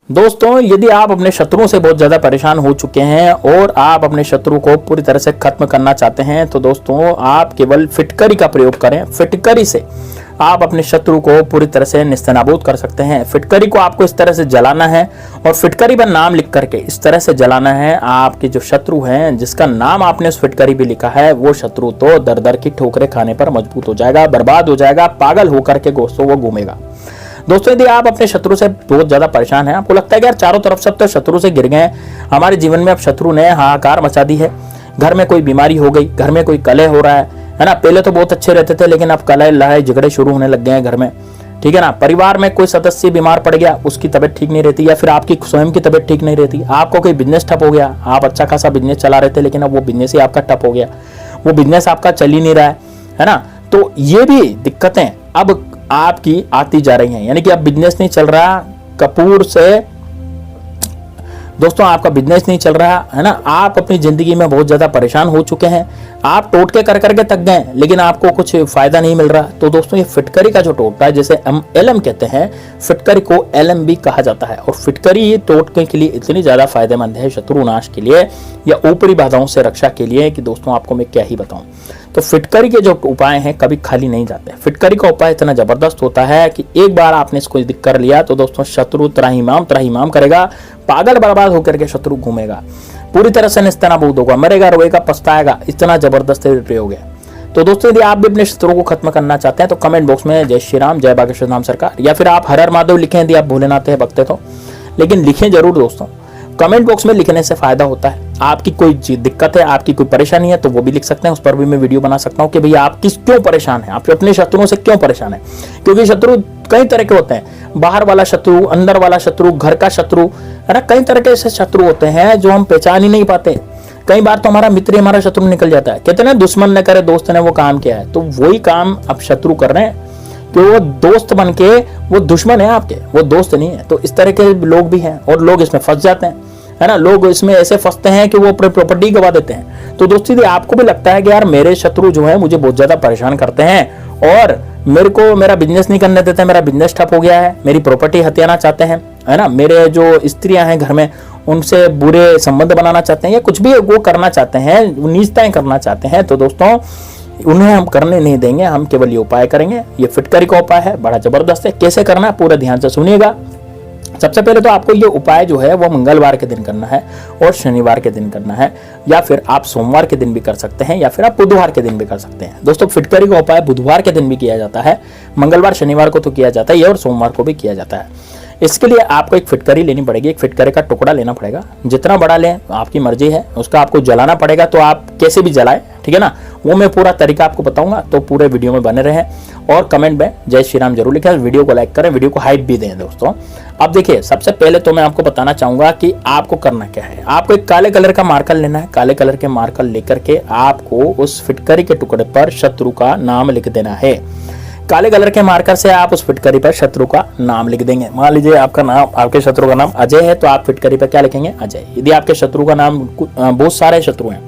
दोस्तों, यदि आप अपने शत्रुओं से बहुत ज़्यादा परेशान हो चुके हैं और आप अपने शत्रु को पूरी तरह से खत्म करना चाहते हैं तो दोस्तों आप केवल फिटकरी का प्रयोग करें। फिटकरी से आप अपने शत्रु को पूरी तरह से निस्तेनाबूद कर सकते हैं। फिटकरी को आपको इस तरह से जलाना है और फिटकरी पर नाम लिख करके इस तरह से जलाना है। आपके जो शत्रु हैं जिसका नाम आपने उस फिटकरी भी लिखा है वो शत्रु तो दर दर की ठोकरें खाने पर मजबूत हो जाएगा, बर्बाद हो जाएगा, पागल होकर के दोस्तों वो घूमेगा। दोस्तों, यदि आप अपने शत्रु से बहुत ज्यादा परेशान हैं, आपको लगता है कि यार चारों तरफ सब तो शत्रु से घिर गए हैं, हमारे जीवन में अब शत्रु ने हाहाकार मचा दी है, घर में कोई बीमारी हो गई, घर में कोई कलह हो रहा है ना। पहले तो बहुत अच्छे रहते थे लेकिन अब कलह लड़ाई झगड़े शुरू होने लग गए हैं घर में, ठीक है ना। परिवार में कोई सदस्य बीमार पड़ गया, उसकी तबियत ठीक नहीं रहती, या फिर आपकी स्वयं की तबियत ठीक नहीं रहती, आपको कोई बिजनेस ठप हो गया, आप अच्छा खासा बिजनेस चला रहे थे लेकिन अब वो बिजनेस ही आपका ठप हो गया, वो बिजनेस आपका चल ही नहीं रहा है ना। तो ये भी दिक्कतें अब आपकी आती जा रही हैं, यानी कि अब बिजनेस नहीं चल रहा कपूर से, दोस्तों आपका बिजनेस नहीं चल रहा है ना। आप अपनी जिंदगी में बहुत ज्यादा परेशान हो चुके हैं, आप टोटके कर करके थक गए लेकिन आपको कुछ फायदा नहीं मिल रहा। तो दोस्तों ये फिटकरी का जो टोटका है, जैसे हम एलएम कहते हैं, फिटकरी को एलएम भी कहा जाता है। और फिटकरी टोटके के लिए इतनी ज्यादा फायदेमंद है शत्रुनाश के लिए या ऊपरी बाधाओं से रक्षा के लिए कि दोस्तों आपको मैं क्या ही बताऊं। तो फिटकरी के जो उपाय हैं कभी खाली नहीं जाते। फिटकरी का उपाय इतना जबरदस्त होता है कि एक बार आपने इसको कर लिया तो दोस्तों शत्रु त्राहिमाम करेगा, पागल बर्बाद होकर के शत्रु घूमेगा, पूरी तरह से निस्तेनाबूद होगा, मरेगा, रोएगा, पछताएगा। इतना जबरदस्त प्रयोग है। तो दोस्तों यदि आप भी अपने शत्रुओं को खत्म करना चाहते हैं तो कमेंट बॉक्स में जय श्री राम, जय बागेश्वर धाम सरकार, या फिर आप हर हर महादेव लिखें यदि आप भोलेनाथ है भक्त तो, लेकिन लिखें जरूर दोस्तों। कमेंट बॉक्स में लिखने से फायदा होता है। आपकी कोई दिक्कत है, आपकी कोई परेशानी है तो वो भी लिख सकते हैं, उस पर भी मैं वीडियो बना सकता हूं कि भैया आप क्यों परेशान हैं, आप अपने शत्रुओं से क्यों परेशान हैं। क्योंकि शत्रु कई तरह के होते हैं, बाहर वाला शत्रु, अंदर वाला शत्रु, घर का शत्रु, है ना। कई तरह के ऐसे शत्रु होते हैं जो हम पहचान ही नहीं पाते। कई बार तो हमारा मित्र ही हमारा शत्रु निकल जाता है। कहते हैं दुश्मन ने करे दोस्त ने वो काम किया है, तो वही काम अब शत्रु कर रहे हैं कि वो दोस्त बन के वो दुश्मन है आपके, वो दोस्त नहीं है। तो इस तरह के लोग भी हैं और लोग इसमें फंस जाते हैं, है ना। लोग इसमें ऐसे फंसते हैं कि वो अपनी प्रॉपर्टी गवा देते हैं। तो दोस्तों यदि आपको भी लगता है कि यार मेरे शत्रु जो है मुझे बहुत ज्यादा परेशान करते हैं और मेरे को मेरा बिजनेस नहीं करने देते, मेरा बिजनेस ठप हो गया है, मेरी प्रॉपर्टी हथियाना चाहते हैं, है ना, मेरे जो स्त्रियां हैं घर में उनसे बुरे संबंध बनाना चाहते हैं या कुछ भी वो करना चाहते हैं, नीचताएं करना चाहते हैं, तो दोस्तों उन्हें हम करने नहीं देंगे। हम केवल ये उपाय करेंगे। ये फिटकरी का उपाय है, बड़ा जबरदस्त है। कैसे करना है पूरे ध्यान से सुनिएगा। सबसे पहले तो आपको ये उपाय जो है वो मंगलवार के दिन करना है और शनिवार के दिन करना है, या फिर आप सोमवार के दिन भी कर सकते हैं, या फिर आप बुधवार के दिन भी कर सकते हैं। दोस्तों फिटकरी का उपाय बुधवार के दिन भी किया जाता है, मंगलवार शनिवार को तो किया जाता है और सोमवार को भी किया जाता है। इसके लिए आपको एक फिटकरी लेनी पड़ेगी, एक फिटकरी का टुकड़ा लेना पड़ेगा, जितना बड़ा लें आपकी मर्जी है। उसका आपको जलाना पड़ेगा, तो आप कैसे भी जलाएं, ठीक है ना, वो मैं पूरा तरीका आपको बताऊंगा। तो पूरे वीडियो में बने रहें और कमेंट में जय श्री राम जरूर लिखें, वीडियो को लाइक करें, वीडियो को हाइप भी दें दोस्तों। अब देखिए सबसे पहले तो मैं आपको बताना चाहूंगा कि आपको करना क्या है। आपको एक काले कलर का मार्कर लेना है। काले कलर के मार्कर लेकर के आपको उस फिटकरी के टुकड़े पर शत्रु का नाम लिख देना है। काले कलर के मार्कर से आप उस फिटकरी पर शत्रु का नाम लिख देंगे। मान लीजिए आपका नाम, आपके शत्रु का नाम अजय है, तो आप फिटकरी पर क्या लिखेंगे, अजय। यदि आपके शत्रु का नाम, बहुत सारे शत्रु हैं,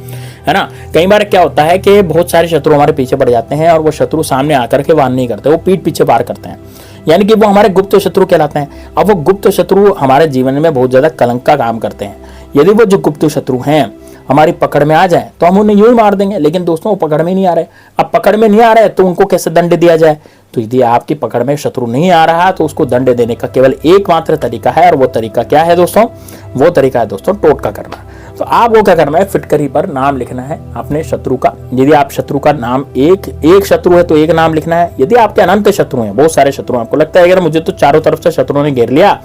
है ना। कई बार क्या होता है कि बहुत सारे शत्रु हमारे पीछे पड़ जाते हैं और वो शत्रु सामने आकर के वार नहीं करते, वो पीठ पीछे वार करते हैं, यानी कि वो हमारे गुप्त शत्रु कहलाते हैं। अब वो गुप्त शत्रु हमारे जीवन में बहुत ज्यादा कलंक का काम करते हैं। यदि वो जो गुप्त शत्रु हैं हमारी पकड़ में आ जाए तो हम उन्हें यूं ही मार देंगे, लेकिन दोस्तों वो पकड़ में नहीं आ रहे। अब पकड़ में नहीं आ रहे तो उनको कैसे दंड दिया जाए। तो यदि आपकी पकड़ में शत्रु नहीं आ रहा तो उसको दंड देने का केवल एकमात्र तरीका है, और वो तरीका क्या है दोस्तों, वो तरीका है दोस्तों टोटका करना। तो आपको क्या करना है, फिटकरी पर नाम लिखना है अपने शत्रु का। यदि आप शत्रु का नाम एक शत्रु है तो एक नाम लिखना है। यदि आपके अनंत शत्रु हैं, बहुत सारे शत्रु हैं, आपको लगता है अगर मुझे तो चारों तरफ से शत्रुओं ने घेर लिया,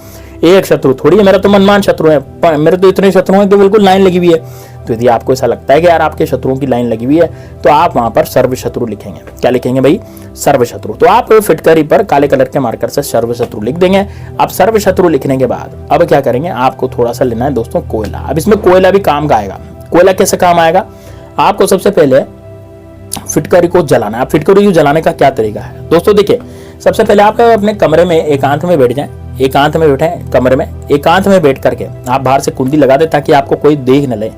एक शत्रु थोड़ी है, मेरा तो मनमान शत्रु है, मेरे तो इतने शत्रु हैं कि बिल्कुल लाइन लगी हुई है। तो यदि आपको ऐसा लगता है कि यार आपके शत्रुओं की लाइन लगी हुई है तो आप वहां पर सर्व शत्रु लिखेंगे। क्या लिखेंगे भाई, सर्व शत्रु। तो आप फिटकरी पर काले कलर के मार्कर से सर्व शत्रु लिख देंगे। अब सर्व शत्रु लिखने के बाद अब क्या करेंगे, आपको थोड़ा सा लेना है दोस्तों कोयला। अब इसमें कोयला भी काम का आएगा। कोयला कैसे काम आएगा, आपको सबसे पहले फिटकरी को जलाना है। फिटकरी को जलाने का क्या तरीका है दोस्तों, देखिए सबसे पहले आप अपने कमरे में एकांत में बैठ जाएं, एकांत में बैठे कमरे में, एकांत में बैठ करके आप बाहर से कुंडी लगा दें ताकि आपको कोई देख न ले,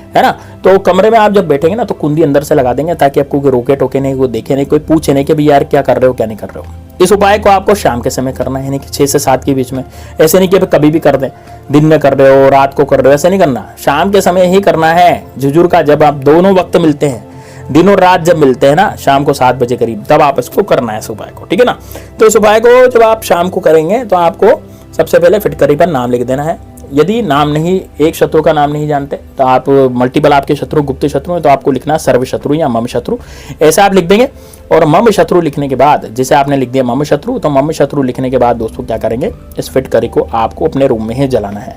है ना। तो कमरे में आप जब बैठेंगे ना तो कुंडी अंदर से लगा देंगे ताकि आपको कोई रोके टोके नहीं, कोई देखे नहीं, कोई पूछे नहीं कि भाई यार क्या कर रहे हो क्या नहीं कर रहे हो। इस उपाय को आपको शाम के समय करना है, यानी कि 6 से 7 के बीच में। ऐसे नहीं कि कभी भी कर दें, दिन में कर रहे हो, रात को कर रहे हो, ऐसे नहीं करना। शाम के समय ही करना है, झुझुर का जब आप दोनों वक्त मिलते हैं, दिन और रात जब मिलते हैं ना, शाम को 7 बजे करीब, तब आप इसको करना है इस उपाय को, ठीक है ना। तो इस उपाय को जब आप शाम को करेंगे तो आपको सबसे पहले फिटकरी पर नाम लिख देना है। यदि नाम नहीं, एक शत्रु का नाम नहीं जानते तो आप मल्टीपल आपके शत्रु गुप्त शत्रु हैं तो आपको लिखना है सर्व शत्रु या मम शत्रु, ऐसा आप लिख देंगे। और मम शत्रु लिखने के बाद, जैसे आपने लिख दिया मम शत्रु, तो मम शत्रु लिखने के बाद दोस्तों क्या करेंगे, इस फिटकरी को आपको अपने रूम में ही जलाना है।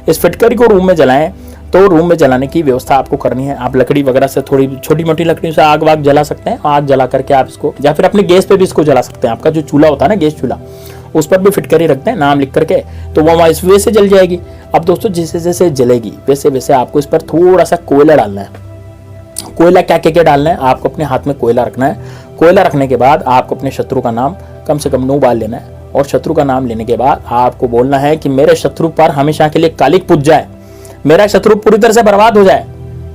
इस फिटकरी को रूम में जलाएं तो रूम में जलाने की व्यवस्था आपको करनी है। आप लकड़ी वगैरह से, थोड़ी छोटी मोटी लकड़ी से आग वाग जला सकते हैं। आग जला करके आप इसको, या फिर अपने गैस पे भी इसको जला सकते हैं। आपका जो चूल्हा होता है ना, गैस चूल्हा, उस पर भी फिटकरी रखते हैं नाम लिख करके, तो वो इस वे से जल जाएगी। अब दोस्तों जैसे जैसे जलेगी वैसे वैसे आपको इस पर थोड़ा सा कोयला डालना है। कोयला क्या क्या डालना है, आपको अपने हाथ में कोयला रखना है। कोयला रखने के बाद आपको अपने शत्रु का नाम कम से कम 9 बार लेना है। और शत्रु का नाम लेने के बाद आपको बोलना है कि मेरे शत्रु पर हमेशा के लिए कालिक पूज जाए, मेरा शत्रु पूरी तरह से बर्बाद हो जाए,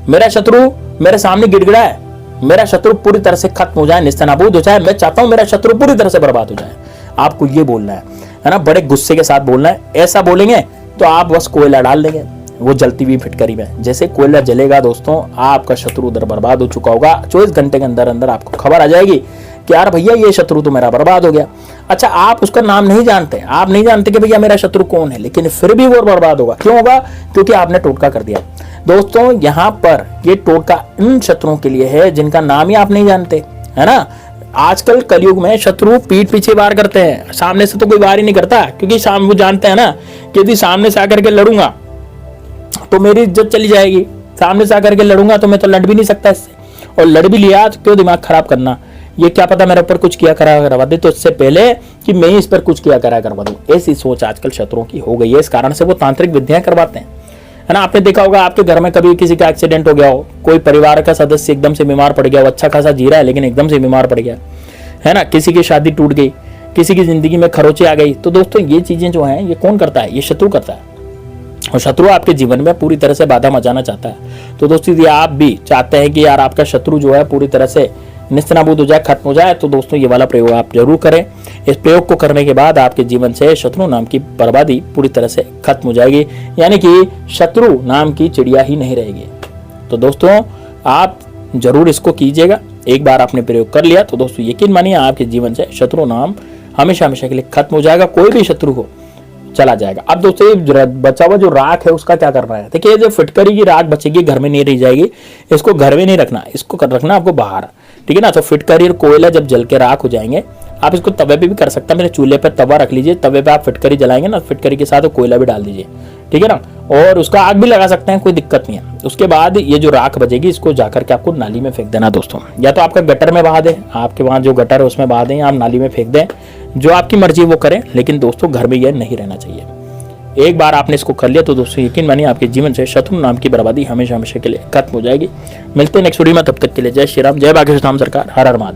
मेरा शत्रु मेरे सामने गिड़गिड़ाए, मेरा शत्रु पूरी तरह से खत्म हो जाए, निस्तनाबूद हो जाए, मैं चाहता हूं मेरा शत्रु पूरी तरह से बर्बाद हो जाए। आपको ये बोलना है ना, बड़े गुस्से के साथ बोलना है। ऐसा बोलेंगे तो आप बस कोयला डाल देंगे वो जलती हुई फिटकरी में। जैसे कोयला जलेगा दोस्तों, आपका शत्रु उधर बर्बाद हो चुका होगा। 24 घंटे के अंदर अंदर आपको खबर आ जाएगी कि यार भैया ये शत्रु तो मेरा बर्बाद हो गया। अच्छा, आप उसका नाम नहीं जानते, आप नहीं जानते कि भैया मेरा शत्रु कौन है, लेकिन फिर भी वो बर्बाद होगा। क्यों होगा? क्योंकि आपने टोटका कर दिया। दोस्तों यहाँ पर ये टोटका इन शत्रुओं के लिए है जिनका नाम ही आप नहीं जानते, है ना। आजकल कलयुग में शत्रु पीठ पीछे वार करते हैं, सामने से तो कोई वार ही नहीं करता, क्योंकि वो जानते हैं ना कि यदि सामने से आकर के लड़ूंगा तो मेरी इज्जत चली जाएगी, सामने से आकर के लड़ूंगा तो मैं तो लड़ भी नहीं सकता इससे, और लड़ भी लिया तो क्यों दिमाग खराब करना, ये क्या पता मेरे ऊपर कुछ किया करा करवा दे, तो इससे पहले कि मैं इस पर कुछ किया करा करवा दूं। ऐसी सोच आजकल शत्रुओं की हो गई है। इस कारण से वो तांत्रिक विद्याएं करवाते हैं, है ना। आपने देखा होगा आपके घर में कभी किसी का एक्सीडेंट हो गया हो, कोई परिवार का सदस्य एकदम से बीमार पड़ गया हो, अच्छा खासा जी रहा है लेकिन एकदम से बीमार पड़ गया, है ना। किसी की शादी टूट गई, किसी की जिंदगी में खरोचे आ गई, तो दोस्तों ये चीजें जो हैं ये कौन करता है? ये शत्रु करता है। और शत्रु आपके जीवन में पूरी तरह से बाधा मचाना चाहता है। तो दोस्तों यदि आप भी चाहते हैं कि यार आपका शत्रु जो है पूरी तरह से निस्तनाबूद हो जाए, खत्म हो जाए, तो दोस्तों ये वाला प्रयोग आप जरूर करें। इस प्रयोग को करने के बाद आपके जीवन से शत्रु नाम की बर्बादी पूरी तरह से खत्म हो जाएगी, यानी कि शत्रु नाम की चिड़िया ही नहीं रहेगी। तो दोस्तों आप जरूर इसको कीजिएगा। एक बार आपने प्रयोग कर लिया तो दोस्तों यकीन मानिए आपके जीवन से शत्रु नाम हमेशा हमेशा के लिए खत्म हो जाएगा। कोई भी शत्रु हो चला जाएगा। अब दोस्तों ये बचा हुआ जो राख है उसका क्या करना है? देखिए जो फिटकरी की राख बचेगी घर में नहीं रह जाएगी, इसको घर में नहीं रखना, इसको रखना आपको बाहर, ठीक है ना। तो फिटकरी और कोयला जब जल के राख हो जाएंगे, आप इसको तवे पे भी कर सकते हैं। मेरे चूल्हे पर तवा रख लीजिए, तवे पे आप फिटकरी जलाएंगे ना, फिटकरी के साथ कोयला भी डाल दीजिए, ठीक है ना। और उसका आग भी लगा सकते हैं, कोई दिक्कत नहीं है। उसके बाद ये जो राख बचेगी इसको जाकर के आपको नाली में फेंक देना दोस्तों, या तो आपका गटर में बहा दें, आपके वहाँ जो गटर है उसमें बहा दें, आप नाली में फेंक दें, जो आपकी मर्जी वो करें, लेकिन दोस्तों घर में यह नहीं रहना चाहिए। एक बार आपने इसको कर लिया तो दोस्तों यकीन मानिए आपके जीवन से शत्रु नाम की बर्बादी हमेशा हमेशा के लिए खत्म हो जाएगी। मिलते हैं नेक्स्ट वीडियो में, तब तक के लिए जय श्री राम, जय बागेश्वर धाम सरकार, हर हर महादेव।